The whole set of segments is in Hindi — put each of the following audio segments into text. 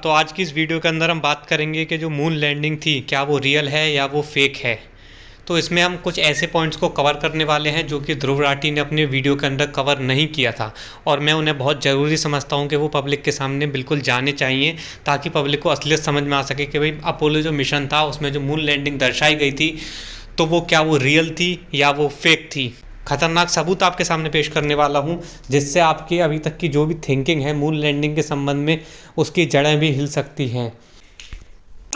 तो आज की इस वीडियो के अंदर हम बात करेंगे कि जो मून लैंडिंग थी क्या वो रियल है या वो फेक है। तो इसमें हम कुछ ऐसे पॉइंट्स को कवर करने वाले हैं जो कि ध्रुव राठी ने अपने वीडियो के अंदर कवर नहीं किया था, और मैं उन्हें बहुत ज़रूरी समझता हूं कि वो पब्लिक के सामने बिल्कुल जाने चाहिए, ताकि पब्लिक को असलियत समझ में आ सके कि भाई अपोलो जो मिशन था उसमें जो मून लैंडिंग दर्शाई गई थी तो वो क्या वो रियल थी या वो फेक थी। खतरनाक सबूत आपके सामने पेश करने वाला हूं, जिससे आपकी अभी तक की जो भी थिंकिंग है मून लैंडिंग के संबंध में उसकी जड़ें भी हिल सकती हैं।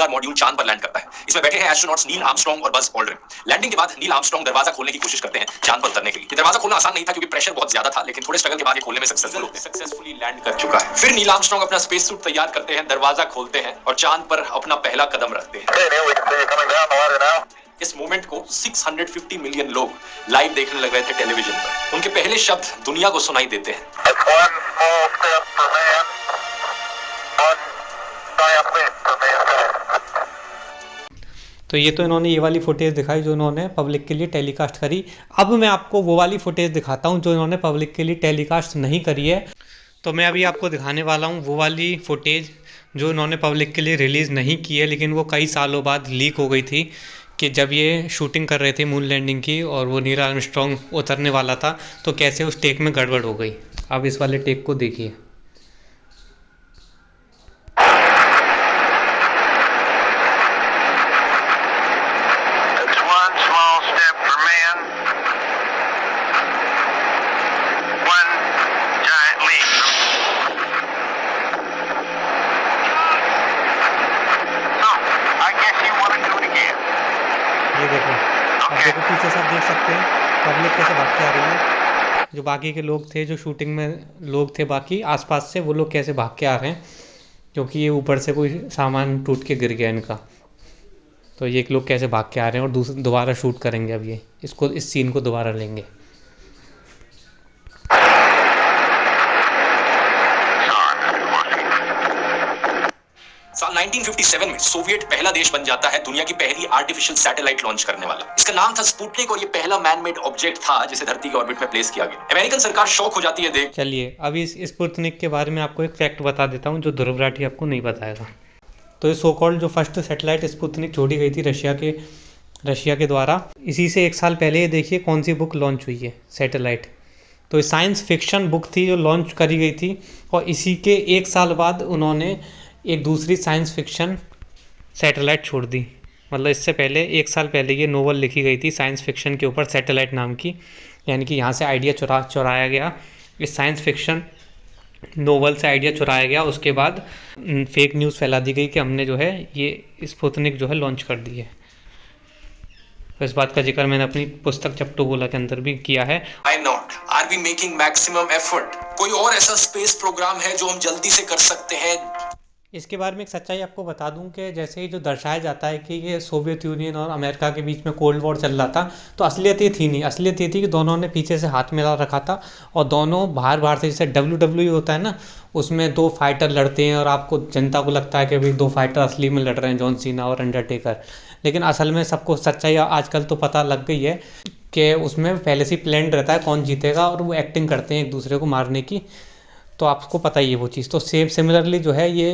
मॉड्यूल चांद पर लैंड करता है। इसमें बैठे हैं एस्ट्रोनॉट्स नील आर्मस्ट्रांग और बज ऑल्ड्रिन। लैंडिंग के बाद नील आर्मस्ट्रांग दरवाजा खोलने की कोशिश करते हैं चांद पर उतरने के लिए। दरवाजा खोलना आसान नहीं था क्योंकि प्रेशर बहुत ज्यादा था, लेकिन थोड़े स्ट्रगल के बाद ये खोलने में सक्सेसफुली लैंड कर चुका है। फिर नील आर्मस्ट्रांग अपना स्पेस सूट तैयार करते हैं, दरवाजा खोलते हैं और चांद पर अपना पहला कदम रखते हैं। इस मोमेंट को 650 मिलियन लोग लाइव देखने लग रहे थे टेलीविजन पर। उनके पहले शब्द दुनिया को सुनाई देते हैं। तो ये तो इन्होंने ये वाली फुटेज दिखाई जो इन्होंने पब्लिक के लिए टेलीकास्ट करी। अब मैं आपको वो वाली फुटेज दिखाता हूँ जो इन्होंने पब्लिक के लिए टेलीकास्ट नहीं करी है। तो मैं अभी आपको दिखाने वाला हूँ वो वाली फुटेज जो इन्होंने पब्लिक के लिए रिलीज़ नहीं की है, लेकिन वो कई सालों बाद लीक हो गई थी कि जब ये शूटिंग कर रहे थे मून लैंडिंग की और वो नील आर्मस्ट्रांग उतरने वाला था तो कैसे उस टेक में गड़बड़ हो गई। अब इस वाले टेक को देखिए। ये देखो, अब देखो पीछे से आप देख सकते हैं पब्लिक कैसे भाग के आ रही है। जो बाकी के लोग थे, जो शूटिंग में लोग थे बाकी आसपास से, वो लोग कैसे भाग के आ रहे हैं क्योंकि ये ऊपर से कोई सामान टूट के गिर गया इनका। तो ये लोग कैसे भाग के आ रहे हैं और दोबारा शूट करेंगे। अब ये इस सीन को दोबारा लेंगे। साल 1957 में सोवियत पहला देश बन जाता है दुनिया की पहली आर्टिफिशियल सैटेलाइट लॉन्च करने वाला। इसका नाम था स्पुतनिक और ये पहला मैन मेड ऑब्जेक्ट था जिसे धरती के ऑर्बिट में प्लेस किया गया। अमेरिकन सरकार शॉक हो जाती है देख। चलिए अभी इस स्पुतनिक के बारे में आपको एक फैक्ट बता देता हूँ जो ध्रुव राठी आपको नहीं बताएगा। तो ये सो कॉल्ड जो फर्स्ट सैटेलाइट स्पुतनिक छोड़ी गई थी रशिया के द्वारा, इसी से एक साल पहले ये देखिए कौन सी बुक लॉन्च हुई है, सैटेलाइट। तो ये साइंस फिक्शन बुक थी जो लॉन्च करी गई थी, और इसी के एक साल बाद उन्होंने एक दूसरी साइंस फिक्शन सैटेलाइट छोड़ दी। मतलब इससे पहले एक साल पहले ये नोवेल लिखी गई थी साइंस फिक्शन के ऊपर, सैटेलाइट नाम की। यानी कि यहाँ से आइडिया चुराया गया, इस साइंस फिक्शन नोवेल से आइडिया चुराया गया। उसके बाद फेक न्यूज़ फैला दी गई कि हमने जो है ये स्पुतनिक जो है लॉन्च कर दी है। तो इस बात का जिक्र मैंने अपनी पुस्तक चप्टू गोला के अंदर भी किया है। Why not? Are we making maximum effort? कोई और ऐसा स्पेस प्रोग्राम है जो हम जल्दी से कर सकते हैं? इसके बारे में एक सच्चाई आपको बता दूं कि जैसे ही जो दर्शाया जाता है कि ये सोवियत यूनियन और अमेरिका के बीच में कोल्ड वॉर चल रहा था, तो असलियत ये थी नहीं। असलियत ये थी कि दोनों ने पीछे से हाथ मिला रखा था और दोनों बाहर से, जैसे WWE होता है ना, उसमें दो फाइटर लड़ते हैं और आपको जनता को लगता है कि भाई दो फाइटर असली में लड़ रहे हैं, जॉन सीना और अंडरटेकर। लेकिन असल में सबको सच्चाई आजकल तो पता लग गई है कि उसमें पहले से प्लान रहता है कौन जीतेगा, और वो एक्टिंग करते हैं एक दूसरे को मारने की। तो आपको पता ही है वो चीज़। तो सेम सिमिलरली जो है ये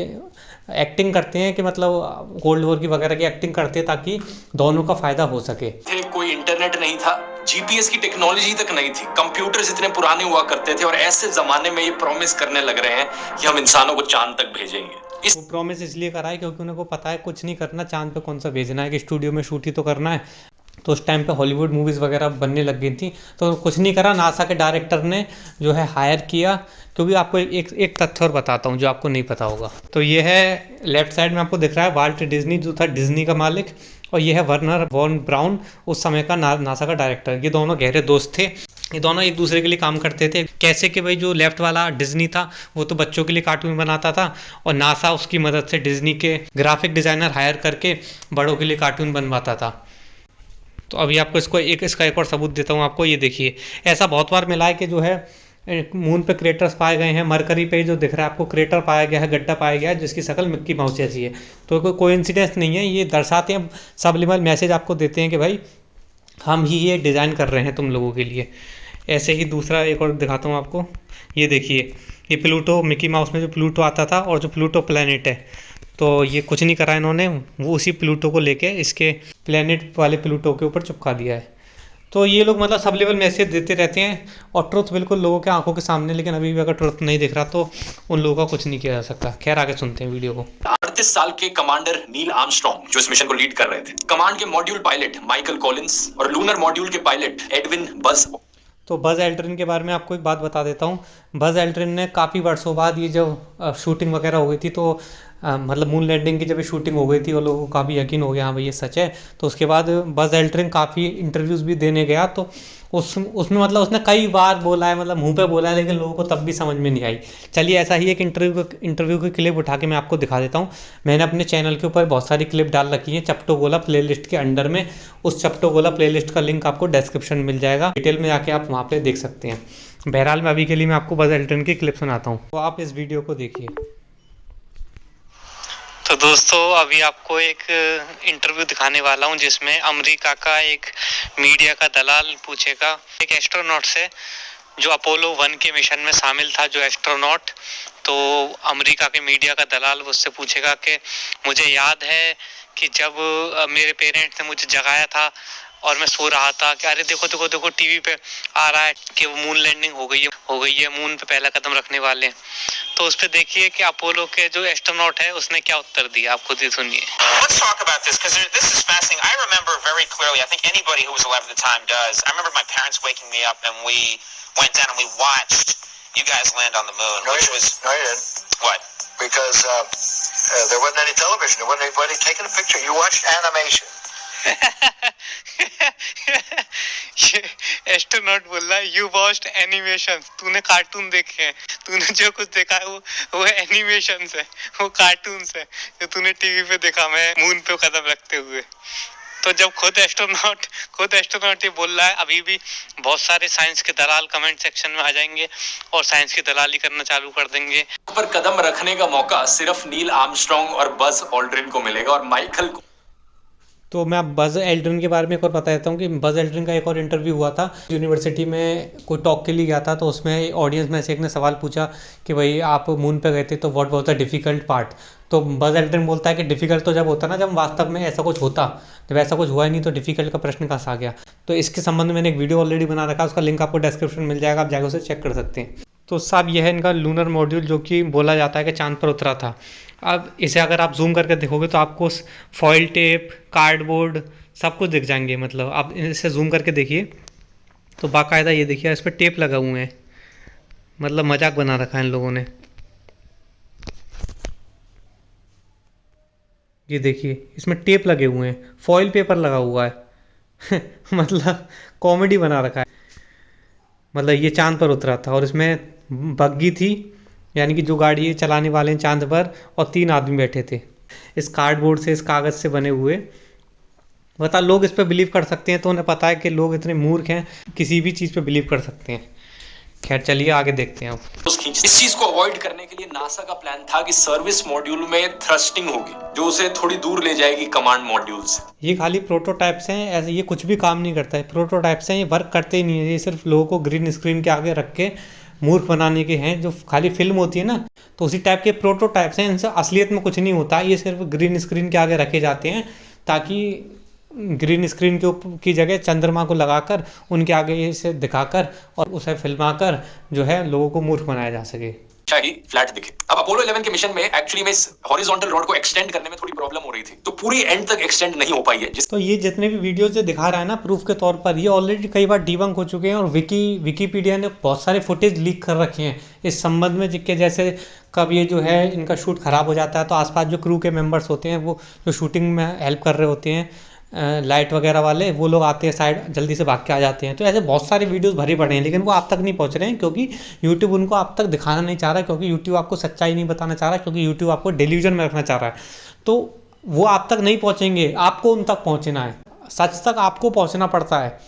एक्टिंग करते हैं कि मतलब कोल्ड वॉर की वगैरह की एक्टिंग करते हैं ताकि दोनों का फ़ायदा हो सके। कोई इंटरनेट नहीं था, जीपीएस की टेक्नोलॉजी तक नहीं थी, कंप्यूटर्स इतने पुराने हुआ करते थे, और ऐसे ज़माने में ये प्रॉमिस करने लग रहे हैं कि हम इंसानों को चांद तक भेजेंगे। वो प्रॉमिस इसलिए करा है क्योंकि उनको पता है कुछ नहीं करना, चांद पे कौन सा भेजना है, कि स्टूडियो में शूट ही तो करना है। तो उस टाइम पे हॉलीवुड मूवीज़ वगैरह बनने लग गई थी, तो कुछ नहीं करा। नासा के डायरेक्टर ने जो है हायर किया। क्योंकि आपको एक तथ्य और बताता हूँ जो आपको नहीं पता होगा। तो ये है लेफ्ट साइड में आपको दिख रहा है वाल्ट डिज्नी, जो था डिज्नी का मालिक, और ये है वर्नर वॉन ब्राउन, उस समय का नासा का डायरेक्टर। ये दोनों गहरे दोस्त थे, ये दोनों एक दूसरे के लिए काम करते थे। कैसे कि भाई जो लेफ्ट वाला डिज्नी था वो तो बच्चों के लिए कार्टून बनाता था, और नासा उसकी मदद से डिज्नी के ग्राफिक डिज़ाइनर हायर करके बड़ों के लिए कार्टून बनवाता था। तो अभी आपको इसका एक और सबूत देता हूँ आपको। ये देखिए, ऐसा बहुत बार मिला है कि जो है मून पे क्रेटर्स पाए गए हैं। मरकरी पे जो दिख रहा है आपको क्रेटर पाया गया है, गड्ढा पाया गया है जिसकी शक्ल मिक्की माउस जैसी है। तो कोई कोइंसिडेंस नहीं है, ये दर्शाते हैं, सबलिमिनल मैसेज आपको देते हैं कि भाई हम ही ये डिज़ाइन कर रहे हैं तुम लोगों के लिए। ऐसे ही दूसरा एक और दिखाता हूँ आपको। ये देखिए, ये प्लूटो, मिकी माउस में जो प्लूटो आता था और जो प्लूटो प्लैनेट है, तो ये कुछ नहीं करा इन्होंने, वो उसी प्लूटो को लेके इसके प्लैनेट वाले प्लूटो के ऊपर चिपका दिया है। तो ये लोग मतलब सब लेवल मैसेज देते रहते हैं और ट्रुथ बिल्कुल लोगों के आंखों के सामने, लेकिन अभी भी अगर ट्रुथ नहीं दिख रहा तो उन लोगों का कुछ नहीं किया जा सकता। खैर आगे सुनते हैं वीडियो को। 38 साल के कमांडर नील आर्मस्ट्रॉन्ग जो इस मिशन को लीड कर रहे थे, कमांड के मॉड्यूल पायलट माइकल कॉलिंस और लूनर मॉड्यूल के पायलट एडविन बज। तो बज एल्ड्रिन के बारे में आपको एक बात बता देता हूँ। बज एल्ड्रिन ने काफ़ी वर्षों बाद ये जब शूटिंग वगैरह हो गई थी, तो मतलब मून लैंडिंग की जब ये शूटिंग हो गई थी और लोगों को काफ़ी यकीन हो गया हाँ भाई ये सच है, तो उसके बाद बज एल्ड्रिन काफ़ी इंटरव्यूज़ भी देने गया, तो उसमें मतलब उसने कई बार बोला है, मतलब मुंह पे बोला है, लेकिन लोगों को तब भी समझ में नहीं आई। चलिए ऐसा ही एक इंटरव्यू की क्लिप उठा के मैं आपको दिखा देता हूँ। मैंने अपने चैनल के ऊपर बहुत सारी क्लिप डाल रखी है चप्टोगोला प्लेलिस्ट के अंडर में। उस चप्टोगोला प्लेलिस्ट का लिंक आपको डिस्क्रिप्शन में मिल जाएगा, डिटेल में जाके आप वहाँ पे देख सकते हैं। बहरहाल मैं अभी के लिए मैं आपको बज एल्ड्रिन की क्लिप सुनाता हूँ, तो आप इस वीडियो को देखिए। तो दोस्तों अभी आपको एक इंटरव्यू दिखाने वाला हूं जिसमें अमेरिका का एक मीडिया का दलाल पूछेगा एक एस्ट्रोनॉट से जो अपोलो 1 के मिशन में शामिल था, जो एस्ट्रोनॉट। तो अमेरिका के मीडिया का दलाल उससे पूछेगा कि मुझे याद है कि जब मेरे पेरेंट्स ने मुझे जगाया था और मैं सो रहा था कि अरे देखो देखो देखो टीवी पे आ रहा है कि वो मून लैंडिंग हो गई है, मून पे पहला कदम रखने वाले हैं। तो उस पे देखिए कि अपोलो के जो एस्ट्रोनॉट है उसने क्या उत्तर दिया, आप खुद ही सुनिए। Let's talk about this because this is fascinating. I remember very clearly. I think anybody who was alive at the time does. I remember my parents waking me up and we went down and we watched you guys land on the moon, which was no, you didn't. What? Because there wasn't any television. There wasn't anybody taking a picture. You watched animation. ये एस्ट्रोनॉट बोल रहा है यू वॉच्ड एनिमेशन, तूने कार्टून देखे हैं, तूने जो कुछ देखा है वो एनिमेशन है, वो कार्टून है जो तूने टीवी पे देखा मैं मून पे कदम रखते हुए। तो जब खुद एस्ट्रोनॉट ये बोल रहा है, अभी भी बहुत सारे साइंस के दलाल कमेंट सेक्शन में आ जाएंगे और साइंस की दलाली करना चालू कर देंगे। पर कदम रखने का मौका सिर्फ नील आर्मस्ट्रॉन्ग और बज ऑल्ड्रिन को मिलेगा और माइकल को। तो मैं बज एल्ड्रिन के बारे में एक और बता देता हूँ कि बज एल्ड्रिन का एक और इंटरव्यू हुआ था, यूनिवर्सिटी में कोई टॉक के लिए गया था, तो उसमें ऑडियंस में से एक ने सवाल पूछा कि भाई आप मून पे गए थे तो what was the difficult part. तो बज एल्ड्रिन बोलता है कि डिफ़िकल्ट तो जब होता ना जब वास्तव में ऐसा कुछ होता, जब ऐसा कुछ हुआ ही नहीं तो डिफ़िकल्ट का प्रश्न कहाँ से आ गया। तो इसके संबंध में मैंने एक वीडियो ऑलरेडी बना रखा है, उसका लिंक आपको डिस्क्रिप्शन में मिल जाएगा, आप जाकर उसे चेक कर सकते हैं। तो साहब यह है इनका लूनर मॉड्यूल जो कि बोला जाता है कि चांद पर उतरा था। अब इसे अगर आप जूम करके देखोगे तो आपको फॉइल टेप, कार्डबोर्ड सब कुछ दिख जाएंगे। मतलब आप इसे जूम करके देखिए तो बाकायदा ये देखिए इस पर टेप लगा हुए हैं, मतलब मजाक बना रखा है इन लोगों ने। ये देखिए इसमें टेप लगे हुए हैं, फॉइल पेपर लगा हुआ है मतलब कॉमेडी बना रखा है। मतलब ये चांद पर उतरा था और इसमें बग्गी थी, यानी कि जो गाड़ी चलाने वाले हैं चांद पर, और 3 आदमी बैठे थे इस कार्डबोर्ड से, इस कागज़ से बने हुए। बता लोग इस पर बिलीव कर सकते हैं, तो उन्हें पता है कि लोग इतने मूर्ख हैं किसी भी चीज़ पे बिलीव कर सकते हैं। खैर चलिए आगे देखते हैं अब। इस चीज को अवॉइड करने के लिए नासा का प्लान था कि सर्विस मॉड्यूल में थ्रस्टिंग होगी जो उसे थोड़ी दूर ले जाएगी कमांड मॉड्यूल से। ये खाली प्रोटोटाइप्स हैं, ऐसे ये कुछ भी काम नहीं करता है। प्रोटोटाइप्स हैं, ये वर्क करते ही नहीं है, ये सिर्फ लोगों को ग्रीन स्क्रीन के आगे रख के मूर्ख बनाने के हैं। जो खाली फिल्म होती है ना, तो उसी टाइप के प्रोटोटाइप्स हैं, इनसे असलियत में कुछ नहीं होता। ये सिर्फ ग्रीन स्क्रीन के आगे रखे जाते हैं ताकि ग्रीन स्क्रीन के ऊपर की जगह चंद्रमा को लगाकर उनके आगे इसे दिखाकर और उसे फिल्माकर जो है लोगों को मूर्ख बनाया जा सके, ही फ्लैट दिखे। अब अपोलो 11 के मिशन में एक्चुअली में इस हॉरिजॉन्टल रॉड को एक्सटेंड करने में थोड़ी प्रॉब्लम हो रही थी, तो पूरी एंड तक एक्सटेंड नहीं हो पाई है। तो ये जितने भी वीडियोस जो दिखा रहा है ना प्रूफ के तौर पर, ये ऑलरेडी कई बार डिबंक हो चुके हैं और विकीपीडिया ने बहुत सारे फुटेज लीक कर रखे हैं इस संबंध में, जिसके जैसे कब ये जो है इनका शूट खराब हो जाता है तो आसपास जो क्रू के मेंबर्स होते हैं वो जो शूटिंग में हेल्प कर रहे होते हैं, लाइट वगैरह वाले, वो लोग आते हैं साइड, जल्दी से भाग के आ जाते हैं। तो ऐसे बहुत सारे वीडियोस भरे पड़े हैं, लेकिन वो आप तक नहीं पहुंच रहे हैं क्योंकि यूट्यूब उनको आप तक दिखाना नहीं चाह रहा, क्योंकि यूट्यूब आपको सच्चाई नहीं बताना चाह रहा, क्योंकि यूट्यूब आपको डेल्यूजन में रखना चाह रहा है। तो वो आप तक नहीं पहुँचेंगे, आपको उन तक पहुँचना है, सच तक आपको पहुँचना पड़ता है।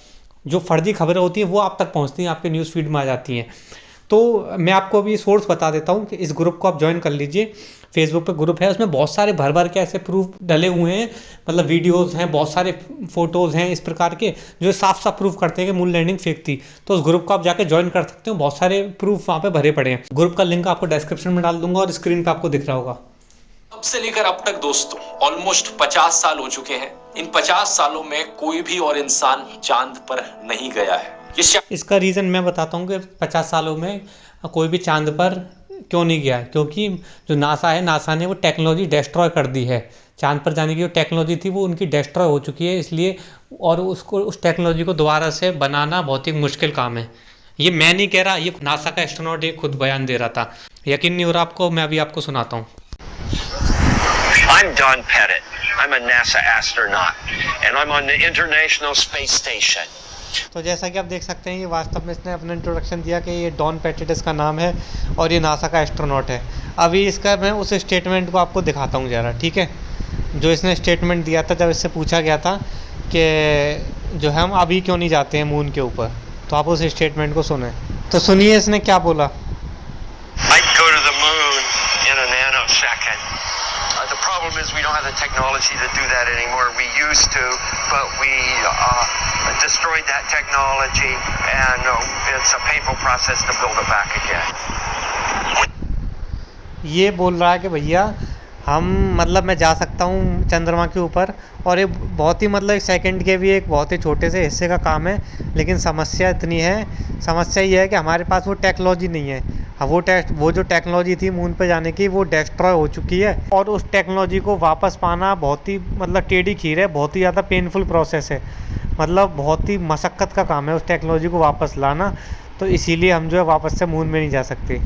जो फर्जी खबरें होती हैं वो आप तक पहुँचती हैं, आपके न्यूज़ फीड में आ जाती हैं। तो मैं आपको अभी सोर्स बता देता हूँ कि इस ग्रुप को आप ज्वाइन कर लीजिए। फेसबुक पे ग्रुप है, उसमें बहुत सारे भर भर के ऐसे प्रूफ डले हुए हैं, मतलब वीडियोस हैं, बहुत सारे फोटोज़ हैं इस प्रकार के जो साफ साफ प्रूफ करते हैं कि मून लैंडिंग फेक थी। तो उस ग्रुप को आप जाके ज्वाइन कर सकते हो, बहुत सारे प्रूफ वहाँ पे भरे पड़े हैं। ग्रुप का लिंक आपको डिस्क्रिप्शन में डाल दूंगा और स्क्रीन पे आपको दिख रहा होगा। अब से लेकर अब तक दोस्तों ऑलमोस्ट 50 साल हो चुके हैं। इन 50 सालों में कोई भी और इंसान चांद पर नहीं गया है। इसका रीज़न मैं बताता हूँ कि 50 सालों में कोई भी चांद पर क्यों नहीं गया, क्योंकि जो नासा है, नासा ने वो टेक्नोलॉजी डिस्ट्रॉय कर दी है। चांद पर जाने की जो टेक्नोलॉजी थी वो उनकी डिस्ट्रॉय हो चुकी है, इसलिए और उसको उस टेक्नोलॉजी को दोबारा से बनाना बहुत ही मुश्किल काम है। ये मैं नहीं कह रहा, ये नासा का एस्ट्रोनॉट ये खुद बयान दे रहा था। यकीन नहीं हो रहा आपको, मैं अभी आपको सुनाता हूँ। I'm Don Pettit. I'm a NASA astronaut and I'm on the International Space Station. तो जैसा कि आप देख सकते हैं, ये वास्तव में इसने अपना इंट्रोडक्शन दिया कि ये डॉन पेटिट इसका नाम है और ये नासा का एस्ट्रोनॉट है। अभी इसका मैं उस स्टेटमेंट को आपको दिखाता हूँ ज़रा, ठीक है, जो इसने स्टेटमेंट दिया था जब इससे पूछा गया था कि जो है हम अभी क्यों नहीं जाते हैं मून के ऊपर। तो आप उस स्टेटमेंट को सुने, तो सुनिए इसने क्या बोला। I'd go to the moon in a nanosecond. The problem is we don't have the technology to do that anymore. We used to, but we destroyed that technology and it's a painful process to build it back again. ये बोल रहा है कि भैया हम मतलब मैं जा सकता हूँ चंद्रमा के ऊपर, और ये बहुत ही मतलब सेकंड के भी एक बहुत ही छोटे से हिस्से का काम है, लेकिन समस्या इतनी है, समस्या ये है कि हमारे पास वो टेक्नोलॉजी नहीं है। वो जो टेक्नोलॉजी थी मून पे जाने की वो डिस्ट्रॉय हो चुकी है, और उस टेक्नोलॉजी को वापस पाना बहुत ही मतलब टेढ़ी खीर है, बहुत ही ज़्यादा पेनफुल प्रोसेस है, मतलब बहुत ही मशक्क़त का काम है उस टेक्नोलॉजी को वापस लाना। तो इसीलिए हम जो है वापस से मून में नहीं जा सकते।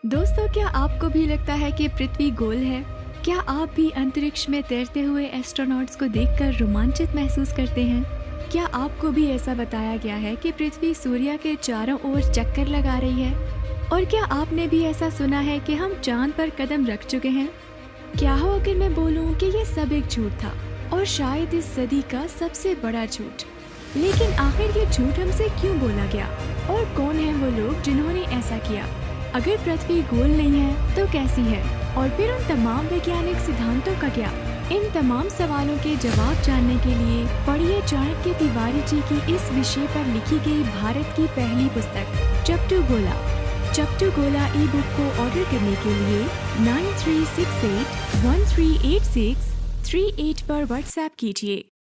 दोस्तों, क्या आपको भी लगता है कि पृथ्वी गोल है? क्या आप भी अंतरिक्ष में तैरते हुए एस्ट्रोनॉट्स को देखकर रोमांचित महसूस करते हैं? क्या आपको भी ऐसा बताया गया है कि पृथ्वी सूर्य के चारों ओर चक्कर लगा रही है? और क्या आपने भी ऐसा सुना है कि हम चांद पर कदम रख चुके हैं? क्या हो अगर मैं बोलूं कि ये सब एक झूठ था, और शायद इस सदी का सबसे बड़ा झूठ। लेकिन आखिर ये झूठ हमसे क्यों बोला गया, और कौन है वो लोग जिन्होंने ऐसा किया? अगर पृथ्वी गोल नहीं है तो कैसी है, और फिर उन तमाम वैज्ञानिक सिद्धांतों का क्या? इन तमाम सवालों के जवाब जानने के लिए पढ़िए चाणक्य तिवारी जी की इस विषय पर लिखी गई भारत की पहली पुस्तक चपटू गोला। चपटू गोला ई बुक को ऑर्डर करने के लिए 9368138638 पर व्हाट्सएप कीजिए।